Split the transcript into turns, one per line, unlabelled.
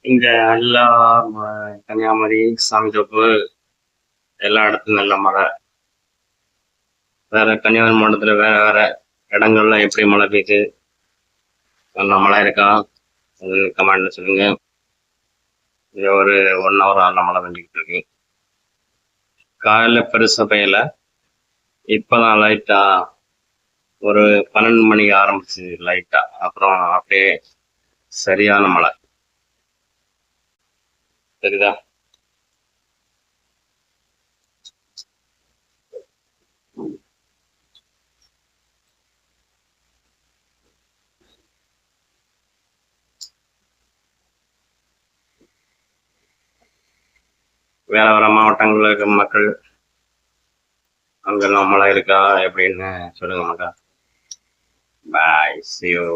இங்க எல்லா கன்னியாகுமரி, சாமித்தோப்பு எல்லா இடத்துலயும் நல்ல மழை. வேற கன்னியாகுமரி மாவட்டத்துல வேற வேற இடங்கள்ல எப்படி மழை பெய்யுது? நல்ல மழை இருக்கா? அது கமெண்ட்ல சொல்லுங்க. இங்க ஒரு 1 ஹவர் நல்ல மழை பெஞ்சுக்கிட்டு இருக்கு. காலையில பெருசா பெய்யல. இப்பதான் லைட்டா ஒரு 12 மணிக்கு ஆரம்பிச்சு லைட்டா. அப்புறம் அப்படியே சரியான மழை. சரிதா? வேற வேற மாவட்டங்கள்ல இருக்க மக்கள் அங்கெல்லாம் மழை இருக்கா எப்படின்னு சொல்லுங்க மக்கா. பாய், see you.